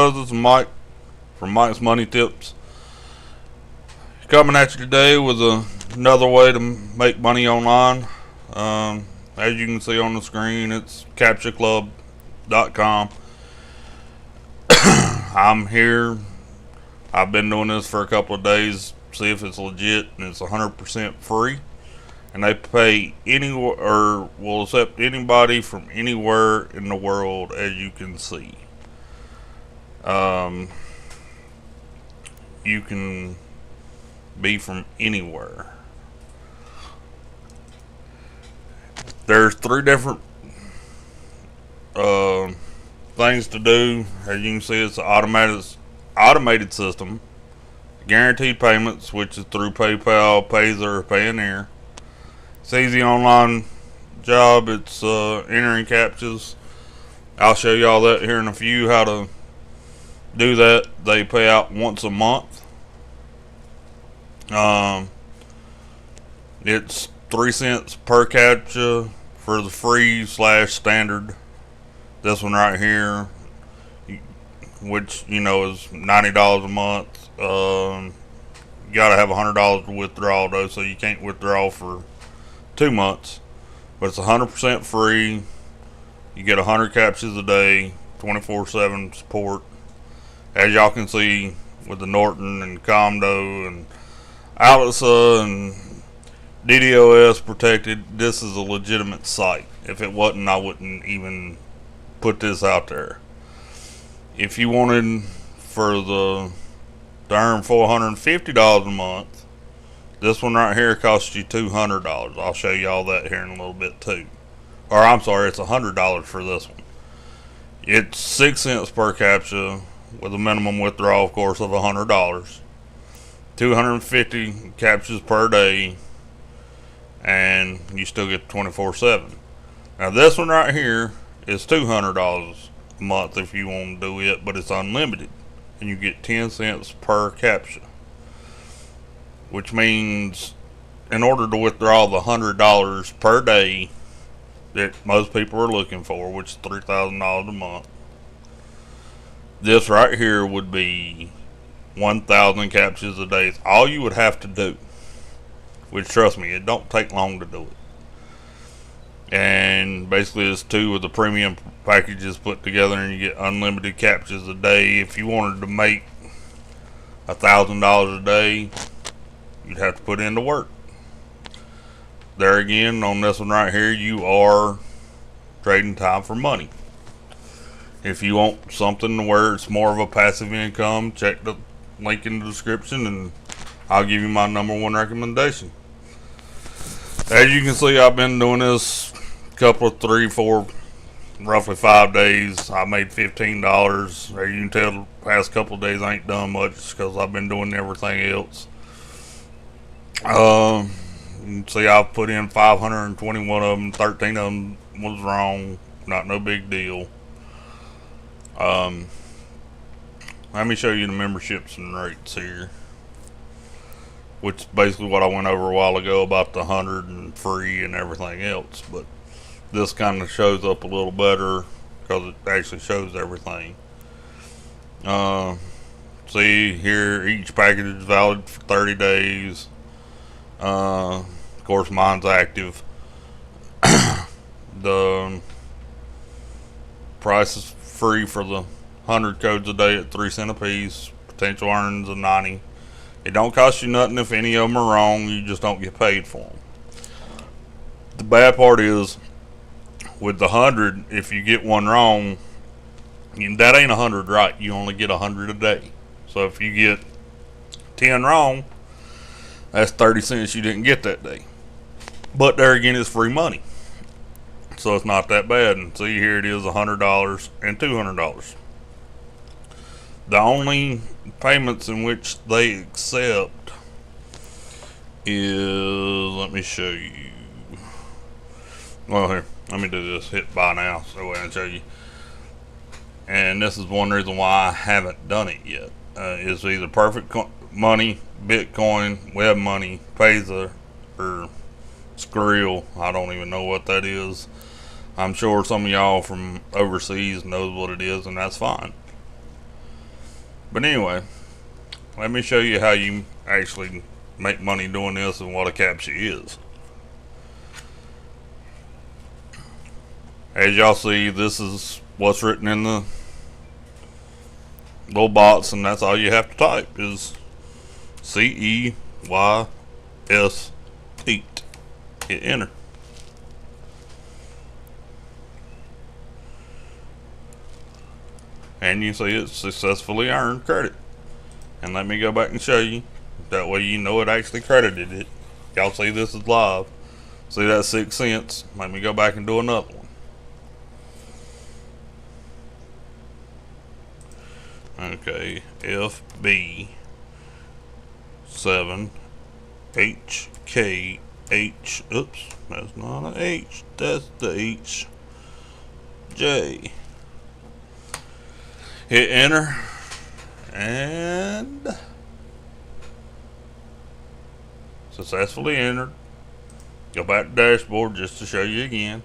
fellas, this is Mike from Mike's Money Tips. Coming at you today with another way to make money online. As you can see on the screen, it's CAPTCHAclub.com. I'm here. I've been doing this for a couple of days, see if it's legit, and it's 100% free. And they pay anywhere, or will accept anybody from anywhere in the world, as you can see. You can be from anywhere. There's three different things to do. As you can see, it's an automated system. Guaranteed payments, which is through PayPal, Pazer, or Payoneer. It's easy online job. It's entering captchas. I'll show you all that here in a few, how to do that. They pay out once a month. It's 3 cents per captcha for the free / standard. This one right here, which is $90 a month. You gotta have $100 to withdraw though, so you can't withdraw for 2 months. But it's 100% free. You get 100 captchas a day, 24/7 support. As y'all can see with the Norton and Comdo and Alisa and DDoS protected, this is a legitimate site. If it wasn't, I wouldn't even put this out there. If you wanted to earn $450 a month, this one right here costs you $200. I'll show you all that here in a little bit too. Or I'm sorry, it's $100 for this one. It's 6 cents per captcha with a minimum withdrawal, of course, of $100. 250 captchas per day, and you still get 24/7. Now this one right here is $200 a month if you want to do it, but it's unlimited, and you get 10 cents per captcha. Which means, in order to withdraw the $100 per day that most people are looking for, which is $3,000 a month, this right here would be 1,000 captchas a day. It's all you would have to do. Which, trust me, it don't take long to do it. And basically, it's 2 of the premium packages put together, and you get unlimited captchas a day. If you wanted to make $1,000 a day, you'd have to put in the work. There again, on this one right here, you are trading time for money. If you want something where it's more of a passive income, check the link in the description and I'll give you my #1 recommendation. As you can see, I've been doing this a couple of 3, 4, roughly 5 days. I made $15. As you can tell, the past couple of days I ain't done much because I've been doing everything else. You can see I've put in 521 of them. 13 of them was wrong. Not no big deal. Let me show you the memberships and rates here, which is basically what I went over a while ago about the 100 and free and everything else. But this kind of shows up a little better because it actually shows everything. See here, each package is valid for 30 days. Of course, mine's active. The price is free for the 100 codes a day at 3 cents a piece. Potential earnings of 90. It don't cost you nothing if any of them are wrong. You just don't get paid for them. The bad part is, with the 100, if you get one wrong, that ain't 100 right. You only get 100 a day. So if you get 10 wrong, that's 30 cents you didn't get that day. But there again, it's free money, so it's not that bad. And see, here it is, $100 and $200. The only payments in which they accept is, let me show you. Well, here, let me do this. Hit buy now so I can show you. And this is one reason why I haven't done it yet. Is either Perfect Money, Bitcoin, Web Money, Pazer, or Skrill. I don't even know what that is. I'm sure some of y'all from overseas knows what it is, and that's fine. But anyway, let me show you how you actually make money doing this and what a CAPTCHA is. As y'all see, this is what's written in the little box, and that's all you have to type is CEYS EAT. Hit enter. And you see it successfully earned credit. And let me go back and show you. That way you know it actually credited it. Y'all see this is live. See that 6 cents? Let me go back and do another one. Okay, FB7HKH. Oops, that's not an H. That's the HJ. Hit enter, and successfully entered. Go back to dashboard just to show you again.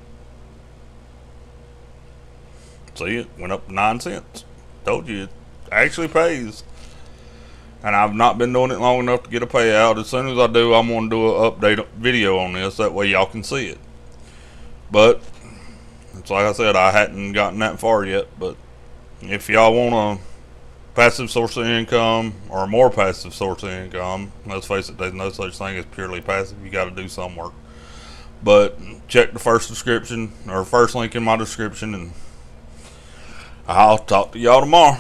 See, it went up 9 cents. Told you it actually pays. And I've not been doing it long enough to get a payout. As soon as I do, I'm going to do an update video on this. That way y'all can see it. But it's like I said, I hadn't gotten that far yet. But if y'all want a passive source of income or more passive source of income, let's face it, there's no such thing as purely passive. You got to do some work. But check the first description or first link in my description, and I'll talk to y'all tomorrow.